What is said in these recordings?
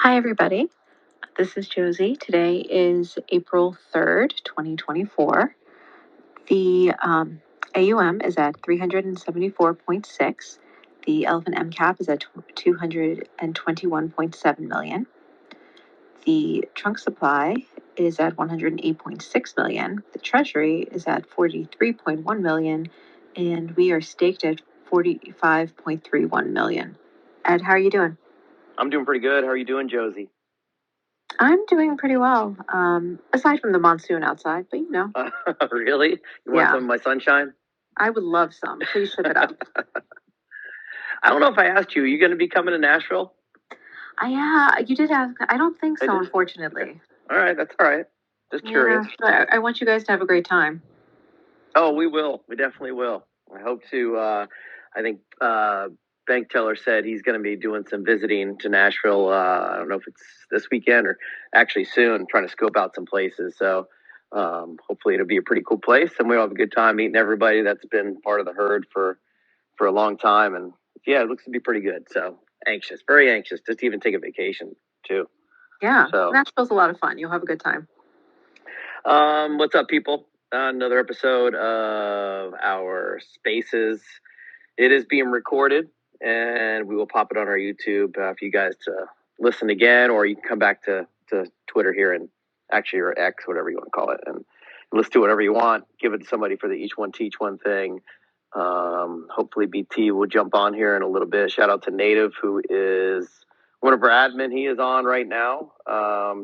Hi, everybody. This is Josie. Today is April 3rd, 2024. The AUM is at 374.6. The Elephant MCAP is at 221.7 million. The trunk supply is at 108.6 million. The treasury is at 43.1 million. And we are staked at 45.31 million. Ed, how are you doing? I'm doing pretty good. How are you doing, Josie? I'm doing pretty well, aside from the monsoon outside, but Really? You want some of my sunshine? I would love some. Please ship it up. I don't know if I asked you. Are you going to be coming to Nashville? Yeah, you did ask. I don't think so, unfortunately. Okay. All right, that's all right. Just curious. But I want you guys to have a great time. Oh, we will. We definitely will. I hope to. I think Bankteller said he's going to be doing some visiting to Nashville. I don't know if it's this weekend or actually soon, trying to scope out some places. So hopefully it'll be a pretty cool place, and we'll have a good time meeting everybody that's been part of the herd for a long time. And yeah, it looks to be pretty good. So anxious, very anxious, just to even take a vacation too. Yeah, so Nashville's a lot of fun. You'll have a good time. What's up, people? Another episode of our Spaces. It is being recorded, and we will pop it on our YouTube for you guys to listen again, or you can come back to Twitter here and actually, or X, whatever you want to call it, and listen to whatever you want. Give it to somebody for the each one teach one thing. Hopefully BT will jump on here in a little bit. Shout out to Native, who is one of our admin. He is on right now,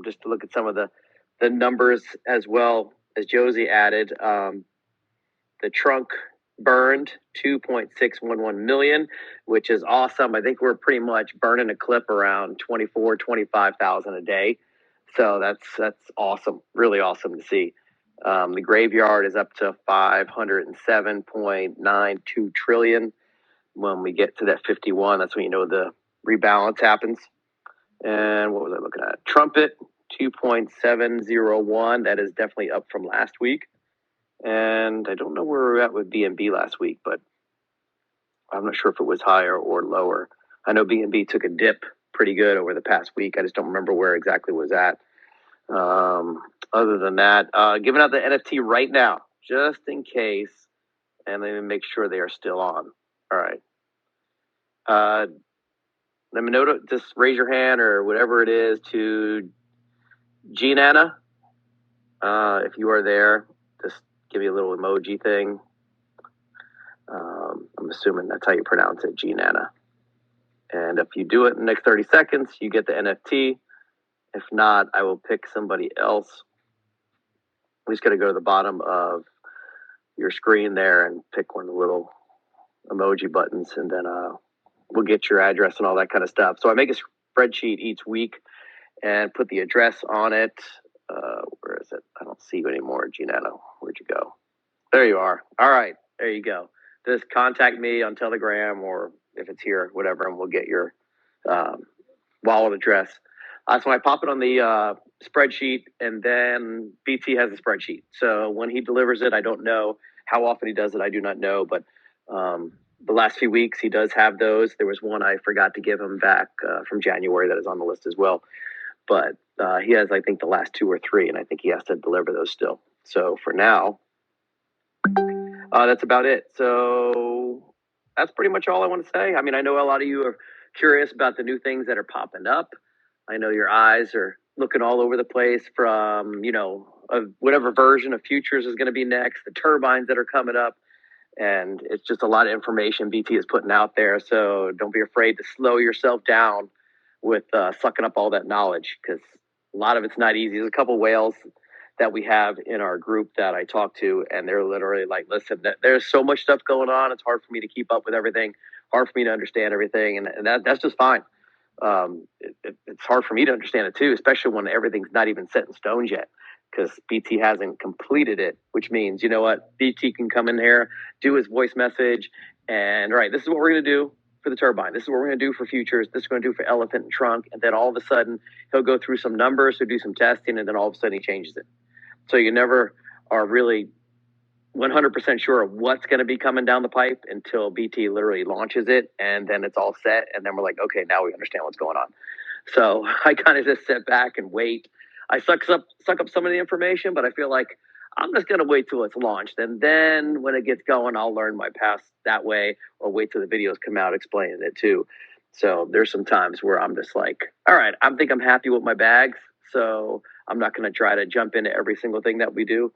just to look at some of the numbers as well as Josie added. The trunk burned 2.611 million, which is awesome. I think we're pretty much burning a clip around 25,000 a day. So that's awesome. Really awesome to see. The graveyard is up to 507.92 trillion. When we get to that 51, that's when you know the rebalance happens. And what was I looking at? Trumpet 2.701. That is definitely up from last week. And I don't know where we were at with BNB last week, but I'm not sure if it was higher or lower. I know BNB took a dip pretty good over the past week. I just don't remember where exactly it was at. Other than that, giving out the NFT right now, just in case, and let me make sure they are still on. All right. Let me know, just raise your hand or whatever it is to Jean Anna. If you are there, just give you a little emoji thing. I'm assuming that's how you pronounce it, Jean Anna. And if you do it in the next 30 seconds, you get the NFT. If not, I will pick somebody else. I'm just going to go to the bottom of your screen there and pick one of the little emoji buttons, and then we'll get your address and all that kind of stuff. So I make a spreadsheet each week and put the address on it. Where is it? I don't see you anymore, Gianetto. Where'd you go? There you are. All right, there you go. Just contact me on Telegram, or if it's here, whatever, and we'll get your wallet address. So I pop it on the spreadsheet, and then BT has a spreadsheet. So when he delivers it, I don't know how often he does it. I do not know, but the last few weeks he does have those. There was one I forgot to give him back from January that is on the list as well. But he has, I think, the last 2 or 3, and I think he has to deliver those still. So for now, that's about it. So that's pretty much all I want to say. I mean, I know a lot of you are curious about the new things that are popping up. I know your eyes are looking all over the place from, whatever version of futures is going to be next, the turbines that are coming up. And it's just a lot of information BT is putting out there. So don't be afraid to slow yourself down with sucking up all that knowledge, because a lot of it's not easy. There's a couple whales that we have in our group that I talk to, and they're literally like, listen, there's so much stuff going on. It's hard for me to keep up with everything, hard for me to understand everything. And that's just fine. It's hard for me to understand it too, especially when everything's not even set in stone yet, because BT hasn't completed it, which means, you know what, BT can come in here, do his voice message, and all right, this is what we're going to do for the turbine. This is what we're going to do for futures. This is going to do for elephant and trunk. And then all of a sudden, he'll go through some numbers, he'll do some testing, and then all of a sudden he changes it. So you never are really 100% sure of what's going to be coming down the pipe until BT literally launches it, and then it's all set, and then we're like, okay, now we understand what's going on. So I kind of just sit back and wait. I suck up some of the information, but I feel like I'm just gonna wait till it's launched, and then when it gets going, I'll learn my path that way, or wait till the videos come out explaining it too. So there's some times where I'm just like, all right, I think I'm happy with my bags, so I'm not gonna try to jump into every single thing that we do,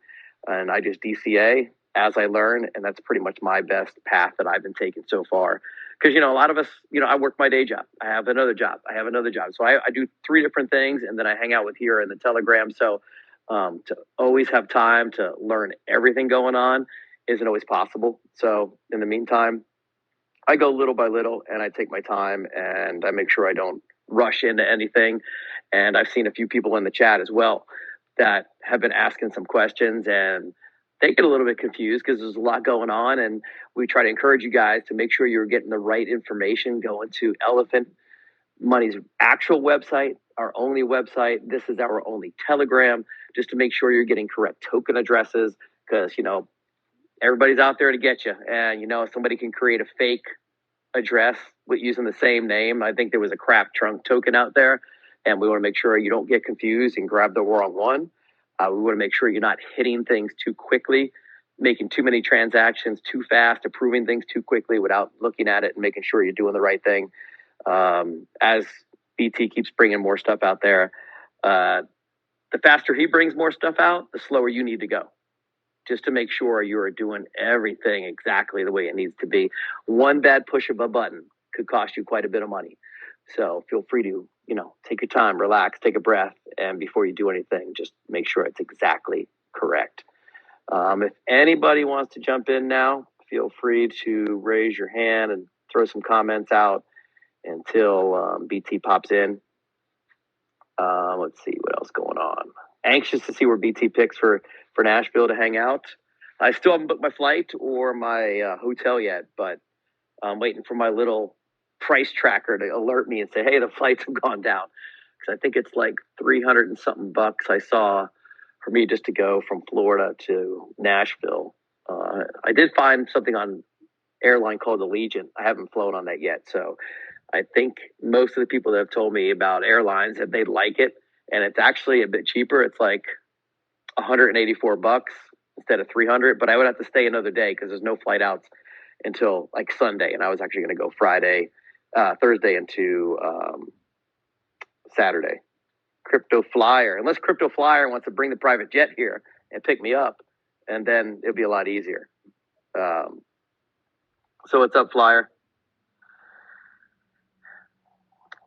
and I just DCA as I learn, and that's pretty much my best path that I've been taking so far. Because a lot of us, I work my day job. I have another job. So I do three different things, and then I hang out with here in the Telegram. So to always have time to learn everything going on isn't always possible. So in the meantime, I go little by little, and I take my time, and I make sure I don't rush into anything. And I've seen a few people in the chat as well that have been asking some questions, and they get a little bit confused because there's a lot going on. And we try to encourage you guys to make sure you're getting the right information. Going to Elephant Money's actual website, our only website. This is our only Telegram, just to make sure you're getting correct token addresses, because everybody's out there to get you. And somebody can create a fake address with using the same name. I think there was a crap trunk token out there, and we want to make sure you don't get confused and grab the wrong one. We want to make sure you're not hitting things too quickly, making too many transactions too fast, approving things too quickly without looking at it and making sure you're doing the right thing. As BT keeps bringing more stuff out there, the faster he brings more stuff out, the slower you need to go, just to make sure you are doing everything exactly the way it needs to be. One bad push of a button could cost you quite a bit of money. So feel free to, take your time, relax, take a breath, and before you do anything, just make sure it's exactly correct. If anybody wants to jump in now, feel free to raise your hand and throw some comments out until BT pops in. Let's see what else going on. Anxious to see where BT picks for Nashville to hang out. I still haven't booked my flight or my hotel yet, but I'm waiting for my little price tracker to alert me and say, hey, the flights have gone down. Because I think it's like 300 and something bucks I saw for me just to go from Florida to Nashville. I did find something on airline called Allegiant. I haven't flown on that yet. So I think most of the people that have told me about airlines that they like it, and it's actually a bit cheaper. It's like 184 bucks instead of 300, but I would have to stay another day because there's no flight outs until like Sunday, and I was actually going to go Thursday into Saturday. Crypto Flyer, unless Crypto Flyer wants to bring the private jet here and pick me up, and then it'll be a lot easier. So what's up, Flyer?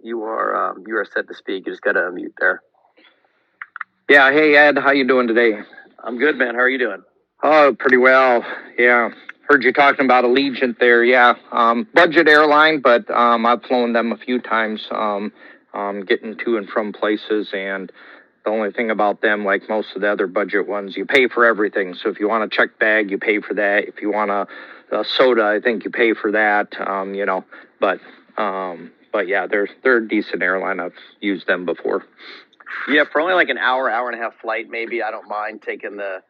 You are set to speak. You just got to unmute there. Yeah. Hey, Ed. How you doing today? I'm good, man. How are you doing? Oh, pretty well. Yeah. Heard you talking about Allegiant there. Yeah. Budget airline, but I've flown them a few times, getting to and from places. And the only thing about them, like most of the other budget ones, you pay for everything. So if you want a check bag, you pay for that. If you want a soda, I think you pay for that. But yeah, they're a decent airline. I've used them before. Yeah, for only like an hour and a half flight, maybe I don't mind taking that.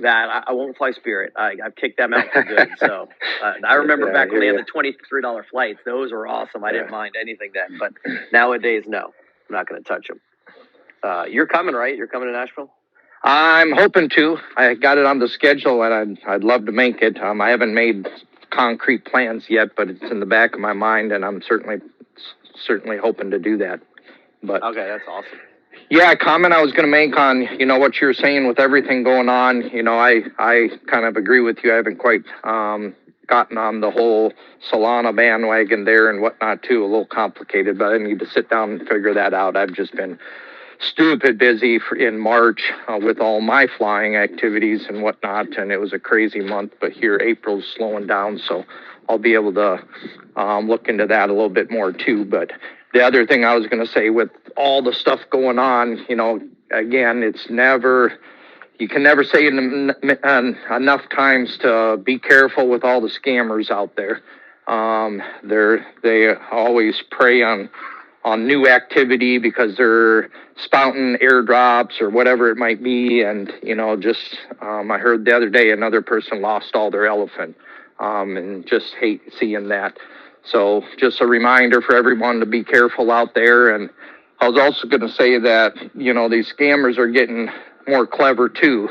I won't fly Spirit. I've kicked them out for good. So I remember back when they had the $23 flights. Those were awesome. I didn't mind anything then. But nowadays, no, I'm not going to touch them. You're coming, right? You're coming to Nashville? I'm hoping to. I got it on the schedule, and I'd love to make it. I haven't made concrete plans yet, but it's in the back of my mind, and I'm certainly hoping to do that. But okay, that's awesome. Yeah, a comment I was going to make on, what you're saying with everything going on. I kind of agree with you. I haven't quite gotten on the whole Solana bandwagon there and whatnot, too. A little complicated, but I need to sit down and figure that out. I've just been stupid busy in March with all my flying activities and whatnot, and it was a crazy month. But here, April's slowing down, so I'll be able to look into that a little bit more, too. But the other thing I was going to say, with all the stuff going on, again, you can never say enough times to be careful with all the scammers out there. They always prey on new activity because they're spouting airdrops or whatever it might be. And, I heard the other day another person lost all their elephant, and just hate seeing that. So just a reminder for everyone to be careful out there. And I was also going to say that, these scammers are getting more clever too.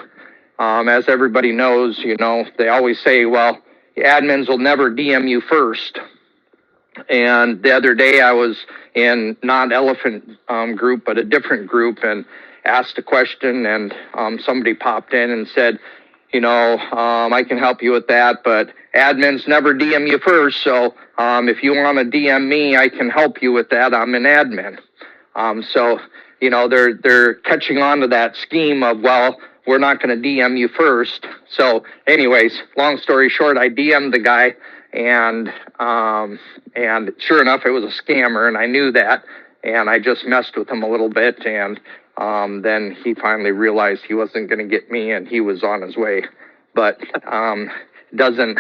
As everybody knows, they always say, well, admins will never DM you first. And the other day I was in not Elephant group, but a different group, and asked a question, and somebody popped in and said, I can help you with that, but admins never DM you first. So if you want to DM me, I can help you with that. I'm an admin. So they're catching on to that scheme of, well, we're not going to DM you first. So anyways, long story short, I DM'd the guy, and sure enough, it was a scammer, and I knew that, and I just messed with him a little bit, and then he finally realized he wasn't going to get me, and he was on his way. But it doesn't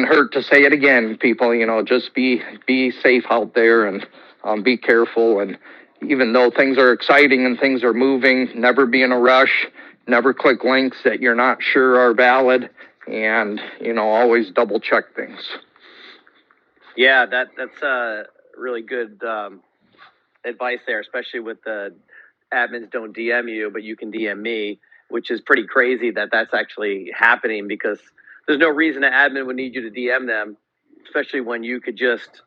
hurt to say it again, people. Just be safe out there, and be careful. And even though things are exciting and things are moving, never be in a rush. Never click links that you're not sure are valid, and always double check things. Yeah, that's really good advice there, especially with the admins don't DM you, but you can DM me, which is pretty crazy that that's actually happening, because there's no reason an admin would need you to DM them, especially when you could just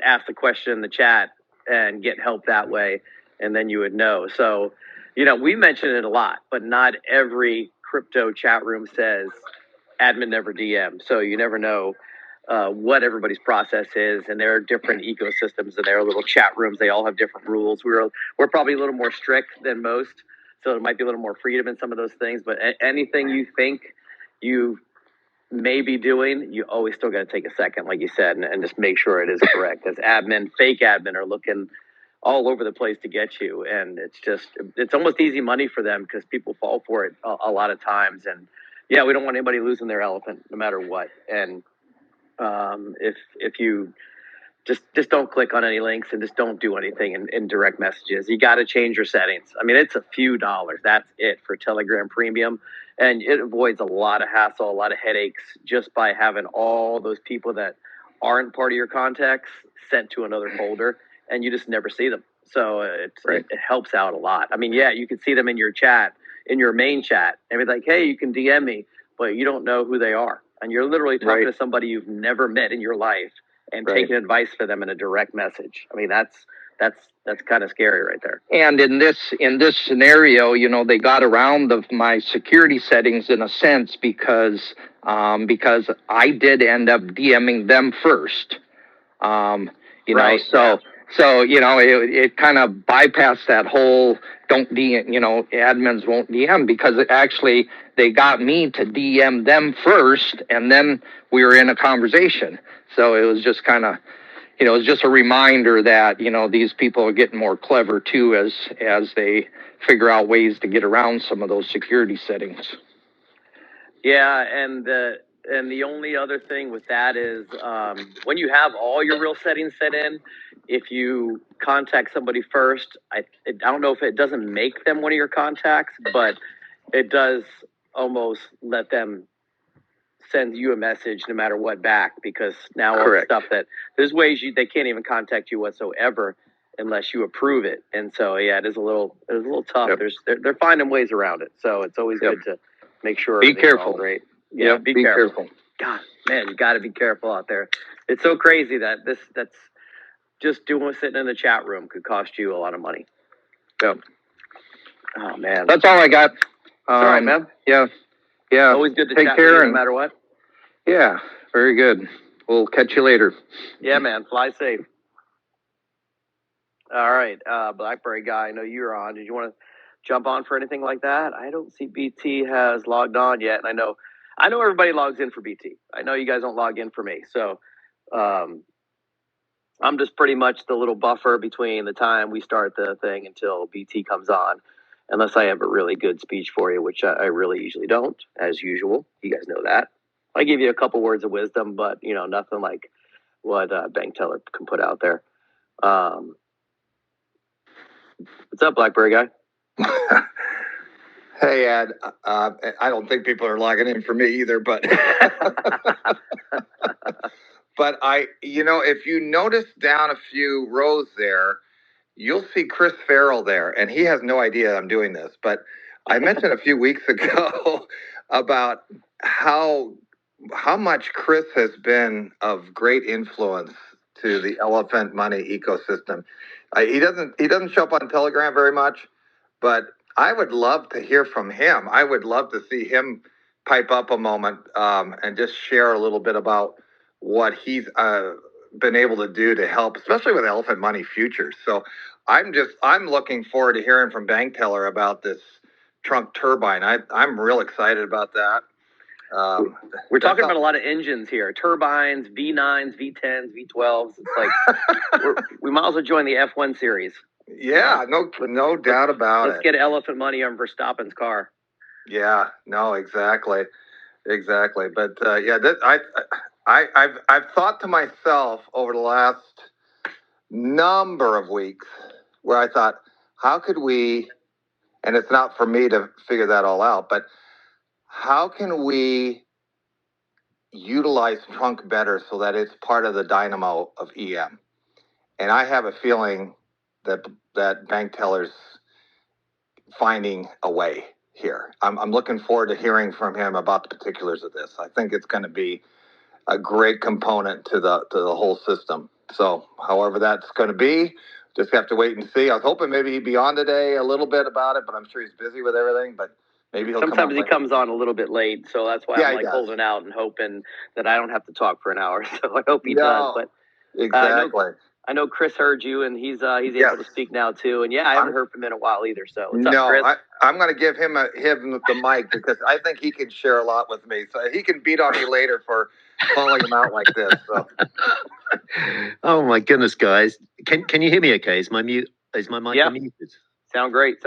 ask the question in the chat and get help that way, and then you would know. So, we mention it a lot, but not every crypto chat room says admin never DM. So you never know what everybody's process is, and there are different ecosystems, and there are little chat rooms. They all have different rules. We're probably a little more strict than most, so there might be a little more freedom in some of those things. But anything you think you may be doing, you always still got to take a second, like you said, and just make sure it is correct. As fake admin are looking all over the place to get you, and it's almost easy money for them, because people fall for it a lot of times. And yeah, we don't want anybody losing their elephant, no matter what. And if you just don't click on any links, and just don't do anything in direct messages. You got to change your settings. I mean, it's a few dollars. That's it for Telegram Premium. And it avoids a lot of hassle, a lot of headaches, just by having all those people that aren't part of your contacts sent to another folder, and you just never see them. So it helps out a lot. I mean, yeah, you can see them in your chat, in your main chat, and be like, hey, you can DM me, but you don't know who they are. And you're literally talking to somebody you've never met in your life, and taking advice for them in a direct message. I mean, that's kind of scary right there. And in this scenario, they got around my security settings in a sense, because I did end up DMing them first. So it kind of bypassed that whole don't DM, admins won't DM, because actually they got me to DM them first, and then we were in a conversation. So it was just kind of, it was just a reminder that, these people are getting more clever too, as they figure out ways to get around some of those security settings. Yeah, and the only other thing with that is when you have all your real settings set in, if you contact somebody first, I don't know if it doesn't make them one of your contacts, but it does almost let them send you a message no matter what back, because now all the stuff that there's ways they can't even contact you whatsoever unless you approve it. And so yeah, it is a little tough. Yep. They're finding ways around it. So it's always good to make sure. Be careful. Great. Yeah, be careful. God, man, you got to be careful out there. It's so crazy that that's just sitting in the chat room could cost you a lot of money. Yep. Oh man, that's all I got. All right, man. Yeah. Always good to take chat care, with you, no matter what. Yeah, very good. We'll catch you later. Yeah, man. Fly safe. All right, BlackBerry guy, I know you're on. Did you want to jump on for anything like that? I don't see BT has logged on yet, and I know everybody logs in for BT. I know you guys don't log in for me, so I'm just pretty much the little buffer between the time we start the thing until BT comes on, unless I have a really good speech for you, which I really usually don't, as usual. You guys know that. I give you a couple words of wisdom, but nothing like what Bankteller can put out there. What's up, BlackBerry guy? Hey, Ed. I don't think people are logging in for me either, but but if you notice down a few rows there, you'll see Chris Farrell there, and he has no idea I'm doing this, but I mentioned a few weeks ago about how much Chris has been of great influence to the Elephant Money ecosystem. He doesn't show up on Telegram very much, but I would love to hear from him. I would love to see him pipe up a moment and just share a little bit about what he's been able to do to help, especially with Elephant Money futures. So I'm looking forward to hearing from Bankteller about this trunk turbine. I'm real excited about that. We're talking about a lot of engines here: turbines, V9s, V10s, V12s. It's like we might as well join the F1 series. Yeah, no doubt about it. Let's get Elephant Money on Verstappen's car. Yeah, no, exactly. But I've thought to myself over the last number of weeks where I thought, how could we? And it's not for me to figure that all out, but how can we utilize trunk better so that it's part of the dynamo of EM? And I have a feeling that Bankteller's finding a way here. I'm looking forward to hearing from him about the particulars of this. I think it's going to be a great component to the whole system. So, however that's going to be, just have to wait and see. I was hoping maybe he'd be on today a little bit about it, but I'm sure he's busy with everything. But maybe he'll sometimes come on he comes on a little bit late, so that's why I'm like holding out and hoping that I don't have to talk for an hour. So I hope he does. But exactly. I know Chris heard you, and he's able to speak now too. And yeah, I haven't heard from him in a while either. So what's up, Chris? I'm going to give him the mic because I think he can share a lot with me. So he can beat on me later for calling him out like this. So. Oh my goodness, guys! Can you hear me? Okay, is my mic unmuted? Sound great.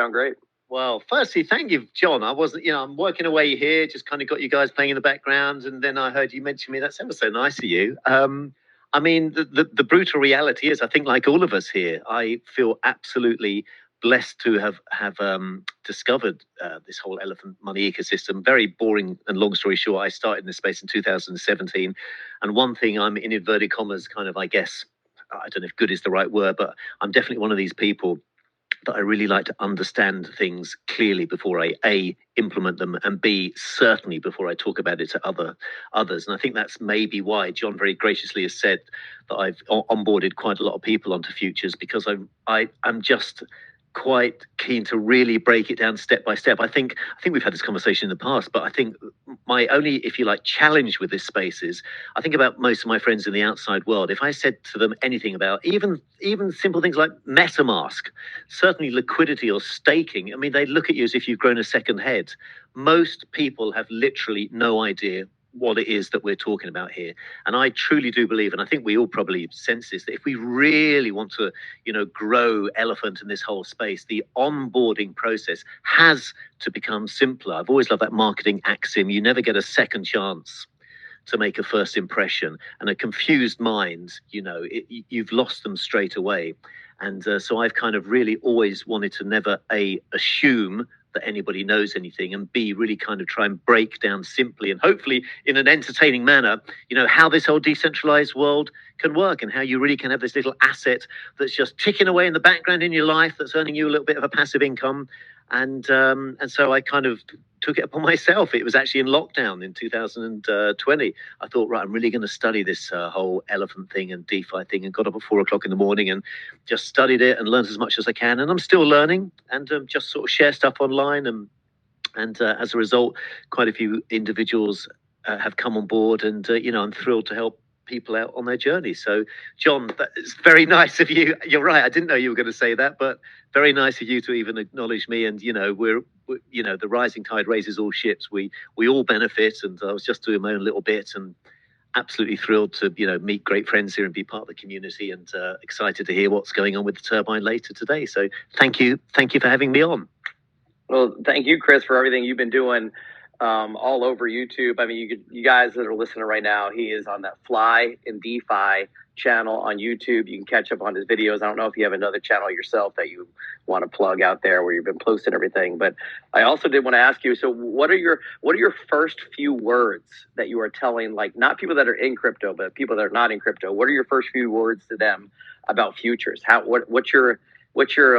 Well, firstly, thank you, John. I wasn't, I'm working away here, just kind of got you guys playing in the background, and then I heard you mention me. That's ever so nice of you. I mean, the brutal reality is, I think, like all of us here, I feel absolutely blessed to have discovered this whole Elephant Money ecosystem. Very boring and long story short, I started in this space in 2017, and one thing I'm in inverted commas, kind of, I guess, I don't know if good is the right word, but I'm definitely one of these people that I really like to understand things clearly before I A, implement them, and B, certainly before I talk about it to others. And I think that's maybe why John very graciously has said that I've onboarded quite a lot of people onto futures, because I'm just quite keen to really break it down step by step. I think we've had this conversation in the past, but I think my only, if you like, challenge with this space is, I think about most of my friends in the outside world. If I said to them anything about even simple things like MetaMask, certainly liquidity or staking, I mean, they look at you as if you've grown a second head. Most people have literally no idea what it is that we're talking about here. And I truly do believe, and I think we all probably sense this, that if we really want to, grow Elephant in this whole space, the onboarding process has to become simpler. I've always loved that marketing axiom: you never get a second chance to make a first impression, and a confused mind, you've lost them straight away. And so I've kind of really always wanted to never assume that anybody knows anything, and B, really kind of try and break down simply and hopefully in an entertaining manner, how this whole decentralized world can work, and how you really can have this little asset that's just ticking away in the background in your life, that's earning you a little bit of a passive income. And so I kind of took it upon myself. It was actually in lockdown in 2020. I thought, right, I'm really going to study this whole Elephant thing and DeFi thing, and got up at 4 o'clock in the morning and just studied it and learned as much as I can. And I'm still learning, and just sort of share stuff online. And as a result, quite a few individuals have come on board, and I'm thrilled to help people out on their journey. So, John, it's very nice of you. You're right, I didn't know you were going to say that, but very nice of you to even acknowledge me. And we're the rising tide raises all ships. We all benefit, and I was just doing my own little bit, and absolutely thrilled to meet great friends here and be part of the community, and excited to hear what's going on with the turbine later today. So thank you for having me on. Well, thank you, Chris, for everything you've been doing all over YouTube. I mean, you guys that are listening right now, he is on that Fly in DeFi channel on YouTube. You can catch up on his videos. I don't know if you have another channel yourself that you want to plug out there where you've been posting everything, but I also did want to ask you, so what are your first few words that you are telling, like, not people that are in crypto, but people that are not in crypto? What are your first few words to them about futures? What's your What's your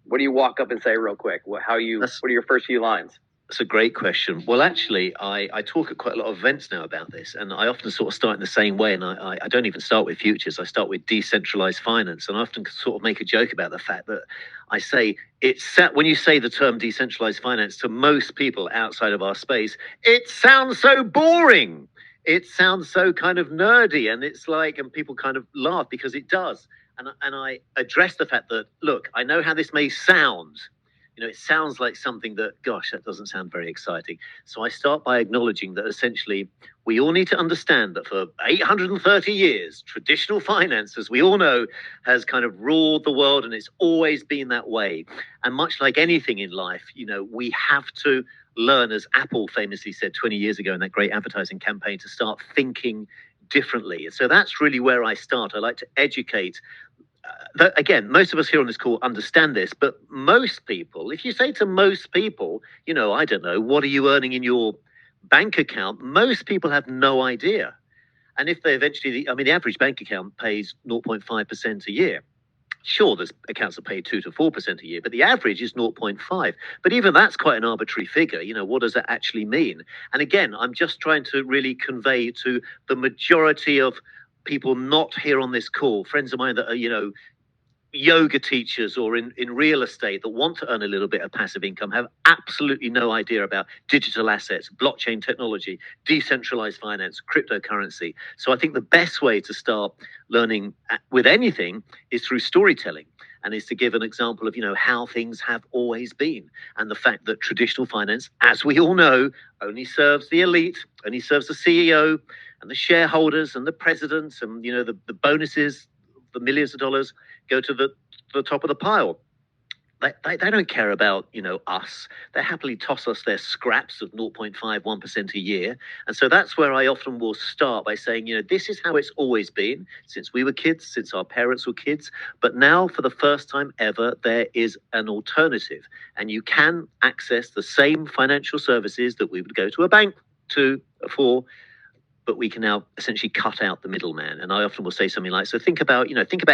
what do you walk up and say real quick? What are your first few lines? That's a great question. Well, actually, I talk at quite a lot of events now about this, and I often sort of start in the same way. And I don't even start with futures. I start with decentralized finance, and I often sort of make a joke about the fact that I say when you say the term decentralized finance to most people outside of our space, it sounds so boring. It sounds so kind of nerdy, and it's like, and people kind of laugh because it does. And I address the fact that, look, I know how this may sound. You know, it sounds like something that, gosh, that doesn't sound very exciting. So I start by acknowledging that essentially we all need to understand that for 830 years, traditional finance, as we all know, has kind of ruled the world, and it's always been that way. And much like anything in life, you know, we have to learn, as Apple famously said 20 years ago in that great advertising campaign, to start thinking differently. And so that's really where I start. I like to educate. Again, most of us here on this call understand this, but most people, if you say to most people, you know, I don't know, what are you earning in your bank account? Most people have no idea. And if they eventually, I mean, the average bank account pays 0.5% a year. Sure, there's accounts that pay 2 to 4% a year, but the average is 0.5. But even that's quite an arbitrary figure. You know, what does that actually mean? And again, I'm just trying to really convey to the majority of people not here on this call, friends of mine that are, you know, yoga teachers or in real estate that want to earn a little bit of passive income, have absolutely no idea about digital assets, blockchain technology, decentralized finance, cryptocurrency. So I think the best way to start learning with anything is through storytelling, and is to give an example of, you know, how things have always been, and the fact that traditional finance, as we all know, only serves the elite, only serves the CEO and the shareholders and the presidents, and, you know, the bonuses, the millions of dollars go to the top of the pile. They don't care about, you know, us. They happily toss us their scraps of 0.51% a year. And so that's where I often will start by saying, you know, this is how it's always been since we were kids, since our parents were kids. But now, for the first time ever, there is an alternative. And you can access the same financial services that we would go to a bank for, but we can now essentially cut out the middleman. And I often will say something like, so think about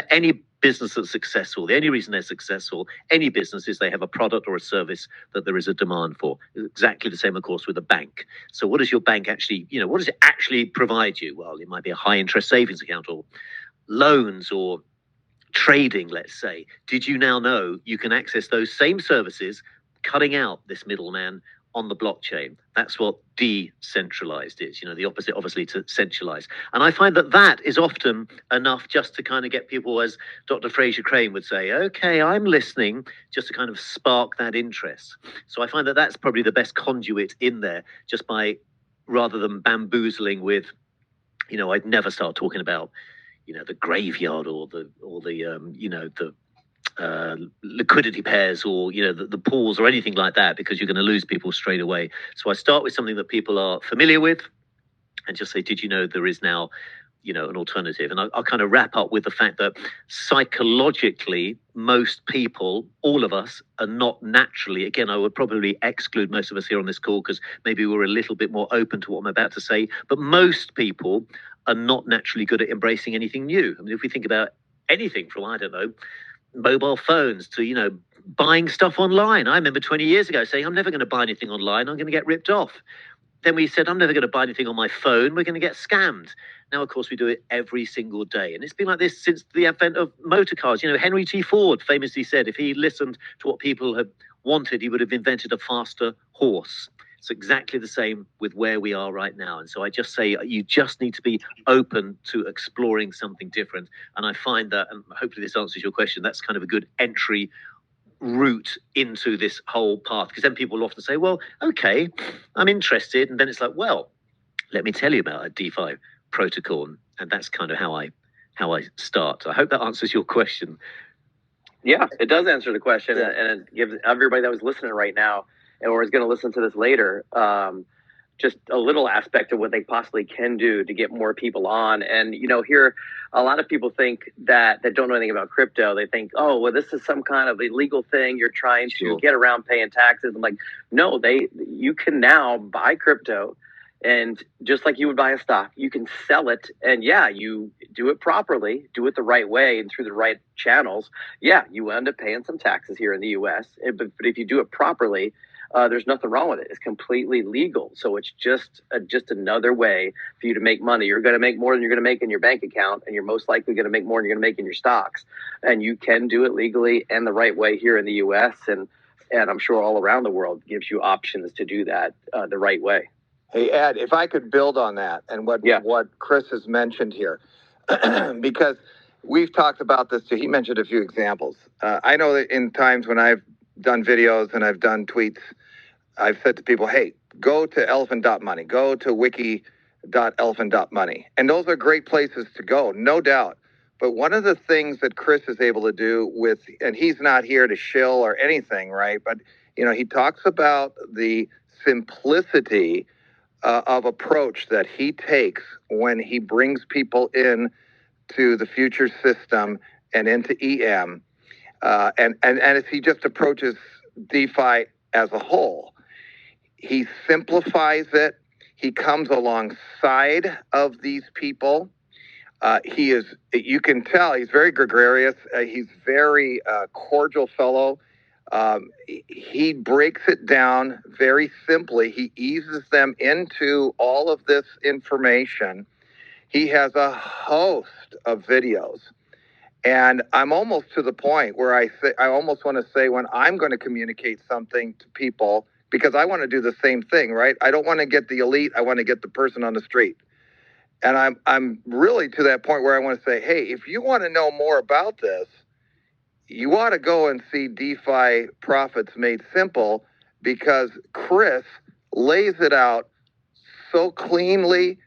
any business that's successful. The only reason they're successful, any business, is they have a product or a service that there is a demand for. It's exactly the same, of course, with a bank. So what does your bank actually, you know, what does it actually provide you? Well, it might be a high interest savings account or loans or trading, let's say. Did you now know you can access those same services, cutting out this middleman on the blockchain? That's what decentralized is, you know, the opposite obviously to centralized. And I find that that is often enough just to kind of get people, as Dr. Fraser Crane would say, okay, I'm listening, just to kind of spark that interest. So I find that that's probably the best conduit in there, just by, rather than bamboozling with, you know, I'd never start talking about, you know, the graveyard or the you know, the liquidity pairs, or, you know, the pools or anything like that, because you're going to lose people straight away. So I start with something that people are familiar with and just say, did you know there is now, you know, an alternative? And I'll kind of wrap up with the fact that psychologically, most people, all of us, are not naturally, again, I would probably exclude most of us here on this call because maybe we're a little bit more open to what I'm about to say, but most people are not naturally good at embracing anything new. I mean, if we think about anything from, I don't know, mobile phones to, you know, buying stuff online. I remember 20 years ago saying, I'm never going to buy anything online. I'm going to get ripped off. Then we said, I'm never going to buy anything on my phone. We're going to get scammed. Now, of course, we do it every single day. And it's been like this since the advent of motor cars. You know, Henry T. Ford famously said, if he listened to what people had wanted, he would have invented a faster horse. It's exactly the same with where we are right now. And so I just say, you just need to be open to exploring something different. And I find that, and hopefully this answers your question, that's kind of a good entry route into this whole path. Because then people will often say, well, okay, I'm interested. And then it's like, well, let me tell you about a DeFi protocol. And that's kind of how I start. I hope that answers your question. Yeah, it does answer the question, and it gives everybody that was listening right now or is going to listen to this later, just a little aspect of what they possibly can do to get more people on. And, you know, here, a lot of people think that don't know anything about crypto. They think, oh, well, this is some kind of illegal thing. You're trying to get around paying taxes. I'm like, no, you can now buy crypto And just like you would buy a stock, you can sell it. And yeah, you do it properly, do it the right way and through the right channels. Yeah, you end up paying some taxes here in the US. But if you do it properly, there's nothing wrong with it. It's completely legal. So it's just another way for you to make money. You're going to make more than you're going to make in your bank account, and you're most likely going to make more than you're going to make in your stocks. And you can do it legally and the right way here in the US. And I'm sure all around the world gives you options to do that the right way. Hey, Ed, if I could build on that and what Chris has mentioned here, because we've talked about this too. He mentioned a few examples. I know that in times when I've done videos and I've done tweets, I've said to people, hey, go to elephant.money, go to wiki.elephant.money. And those are great places to go, no doubt. But one of the things that Chris is able to do with, and he's not here to shill or anything, right? But, he talks about the simplicity of approach that he takes when he brings people in to the future system and into EM. And as he just approaches DeFi as a whole. He simplifies it. He comes alongside of these people. You can tell, he's very gregarious. He's very cordial fellow. He breaks it down very simply. He eases them into all of this information. He has a host of videos. And I'm almost to the point where I almost want to say when I'm going to communicate something to people, because I want to do the same thing, right? I don't want to get the elite. I want to get the person on the street. And I'm really to that point where I want to say, hey, if you want to know more about this, you ought to go and see DeFi Profits Made Simple, because Chris lays it out so cleanly,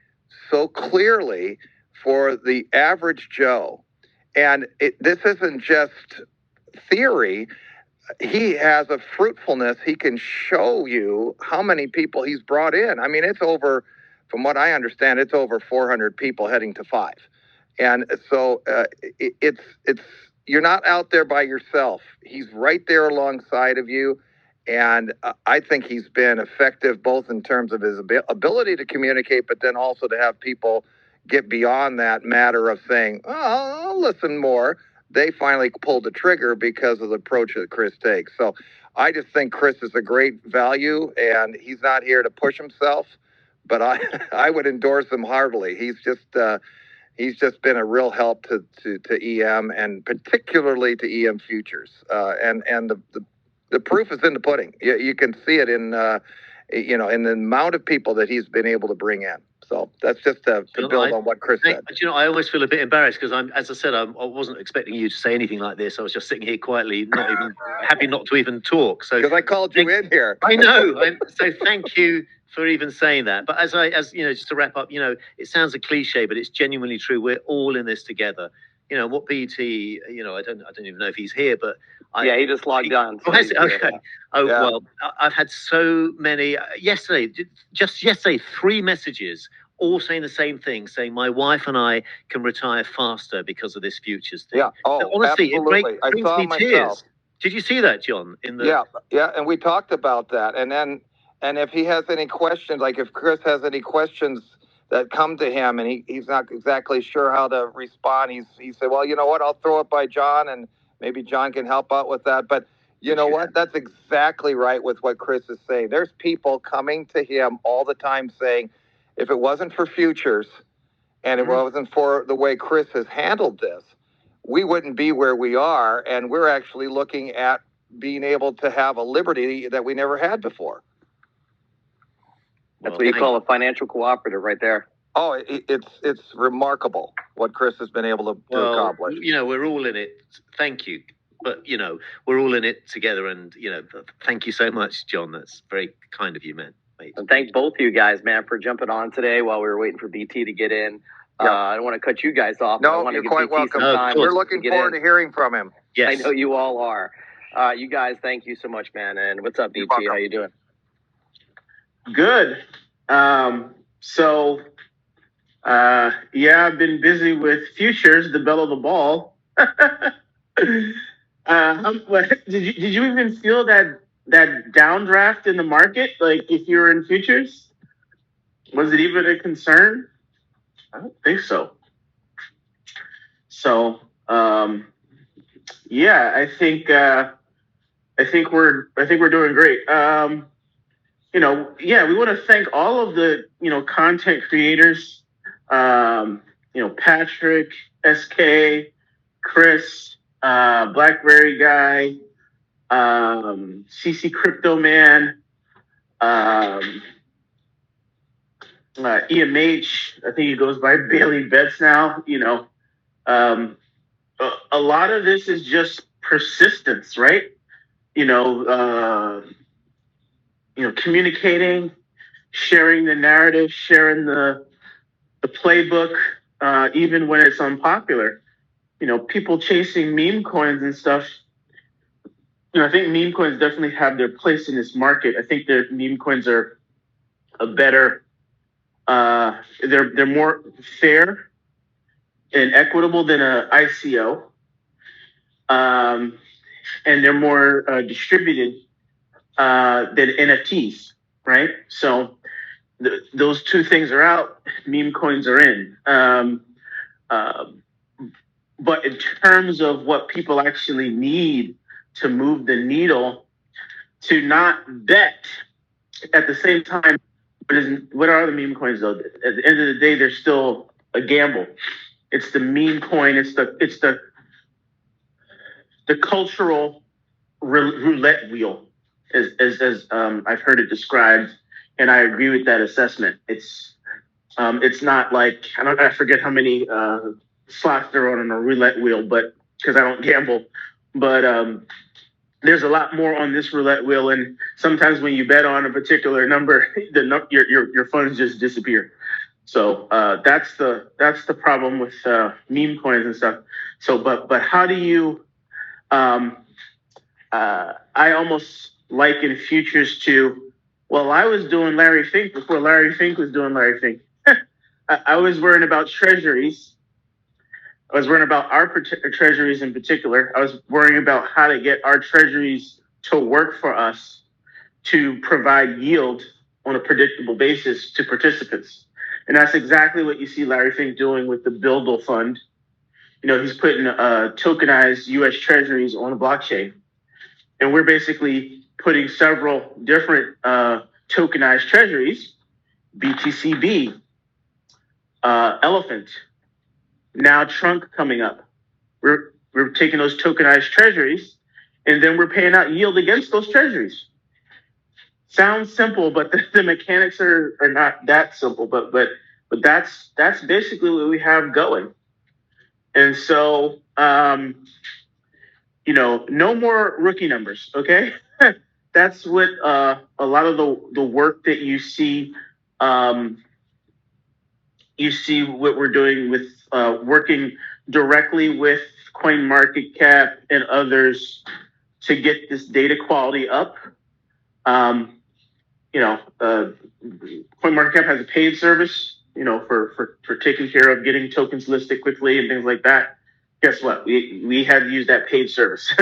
so clearly for the average Joe. And this isn't just theory. He has a fruitfulness. He can show you how many people he's brought in. I mean, it's over, from what I understand, it's over 400 people heading to 5. And so it's you're not out there by yourself. He's right there alongside of you. And I think he's been effective both in terms of his ability to communicate, but then also to have people get beyond that matter of saying, oh, I'll listen more. They finally pulled the trigger because of the approach that Chris takes. So I just think Chris is a great value, and he's not here to push himself, but I would endorse him heartily. He's just been a real help to EM, and particularly to EM futures. And the proof is in the pudding. You can see it in in the amount of people that he's been able to bring in. So that's just to build on what Chris said. I always feel a bit embarrassed because as I said, I wasn't expecting you to say anything like this. I was just sitting here quietly, not even happy not to even talk. So because I called you in here. I know. So thank you for even saying that. But as just to wrap up, it sounds a cliche, but it's genuinely true. We're all in this together. What BT, I don't even know if he's here, but he just logged on. So okay. Oh, yeah. Well, I've had so many just yesterday, 3 messages, all saying the same thing, saying my wife and I can retire faster because of this futures thing. Yeah. Oh, honestly, absolutely. It brings me tears. Did you see that, John? Yeah. And we talked about that. And if he has any questions, like if Chris has any questions that come to him and he's not exactly sure how to respond, he said, well, you know what, I'll throw it by John and maybe John can help out with that. But you know what? That's exactly right with what Chris is saying. There's people coming to him all the time saying, if it wasn't for futures and it wasn't for the way Chris has handled this, we wouldn't be where we are. And we're actually looking at being able to have a liberty that we never had before. That's what you call a financial cooperative right there. Oh, it's remarkable what Chris has been able to accomplish. We're all in it. Thank you. But, we're all in it together. And, thank you so much, John. That's very kind of you, man. And thank both of you guys, man, for jumping on today while we were waiting for BT to get in. Yeah. I don't want to cut you guys off. No, you're quite welcome. We're looking forward to hearing from him. Yes. I know you all are. You guys, thank you so much, man. And what's up, BT? How you doing? Good. I've been busy with futures, the belle of the ball. Did you even feel that downdraft in the market? Like if you're in futures? Was it even a concern? I don't think so. So, yeah, I think we're doing great. Yeah, we want to thank all of the content creators. Patrick, SK, Chris, Blackberry Guy, CC Crypto Man, EMH. I think he goes by Bailey Betts now. A lot of this is just persistence, right? Communicating, sharing the narrative, sharing the playbook, even when it's unpopular. People chasing meme coins and stuff. I think meme coins definitely have their place in this market. I think their meme coins are a better, they're more fair and equitable than a ICO, and they're more distributed than NFTs, right? So those two things are out, meme coins are in. But in terms of what people actually need to move the needle, to not bet at the same time, what are the meme coins though? At the end of the day, they're still a gamble. It's the meme coin. It's the cultural roulette wheel, as I've heard it described, and I agree with that assessment. It's not like I forget how many slots there are on a roulette wheel, but because I don't gamble, but there's a lot more on this roulette wheel, and sometimes when you bet on a particular number, your funds just disappear. So that's the problem with meme coins and stuff. So, but how do you? I almost liken futures to, well, I was doing Larry Fink before Larry Fink was doing Larry Fink. I was worrying about treasuries. I was worrying about our treasuries in particular. I was worrying about how to get our treasuries to work for us to provide yield on a predictable basis to participants. And that's exactly what you see Larry Fink doing with the Buildle Fund. He's putting tokenized U.S. treasuries on the blockchain. And we're basically putting several different tokenized treasuries, BTCB, Elephant, now Trunk coming up. We're taking those tokenized treasuries, and then we're paying out yield against those treasuries. Sounds simple, but the mechanics are not that simple. But that's basically what we have going. And so no more rookie numbers, okay? That's what a lot of the work that you see what we're doing with working directly with CoinMarketCap and others to get this data quality up. CoinMarketCap has a paid service, for taking care of getting tokens listed quickly and things like that. Guess what? We had to use that paid service.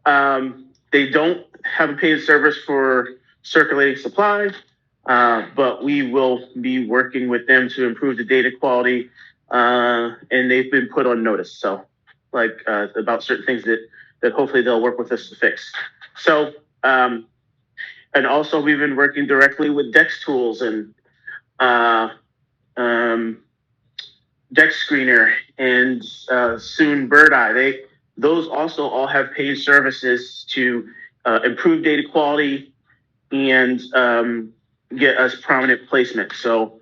They don't have a paid service for circulating supply, but we will be working with them to improve the data quality, and they've been put on notice. So, about certain things that hopefully they'll work with us to fix. So, and also we've been working directly with Dex Tools and Dex Screener and soon Bird Eye. Those also all have paid services to improve data quality and get us prominent placement. So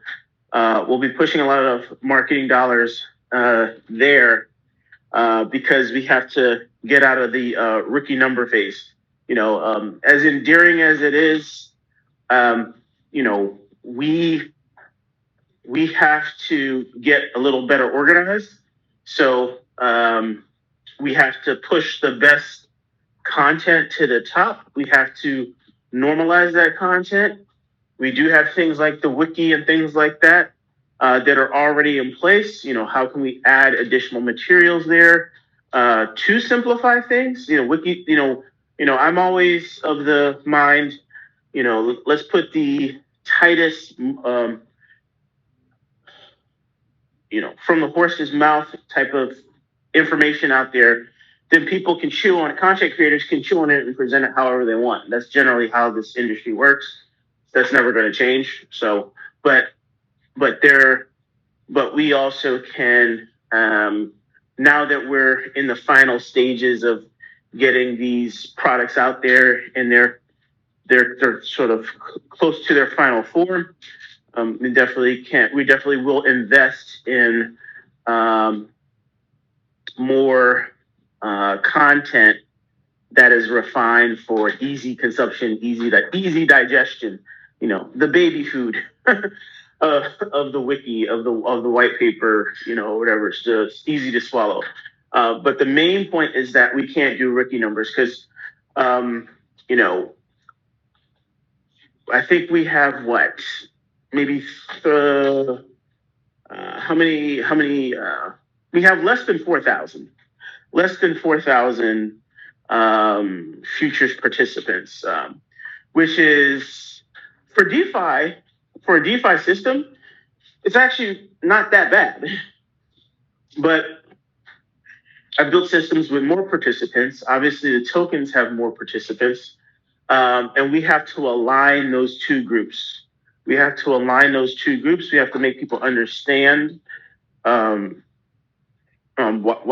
we'll be pushing a lot of marketing dollars there because we have to get out of the rookie number phase. As endearing as it is, we have to get a little better organized. So we have to push the best content to the top. We have to normalize that content. We do have things like the wiki and things like that that are already in place. How can we add additional materials there to simplify things? Wiki. I'm always of the mind. Let's put the tightest from the horse's mouth type of information out there, then people can chew on it. Content creators can chew on it and present it however they want. That's generally how this industry works. That's never going to change. So, but we also can, now that we're in the final stages of getting these products out there and they're sort of close to their final form, we definitely will invest in more content that is refined for easy consumption, easy digestion. The baby food of the wiki, of the white paper, whatever. It's just easy to swallow. But the main point is that we can't do rookie numbers because, I think we have maybe how many we have less than 4,000 futures participants, which is for a DeFi system, it's actually not that bad. But I've built systems with more participants. Obviously, the tokens have more participants, and we have to align those two groups. We have to make people understand why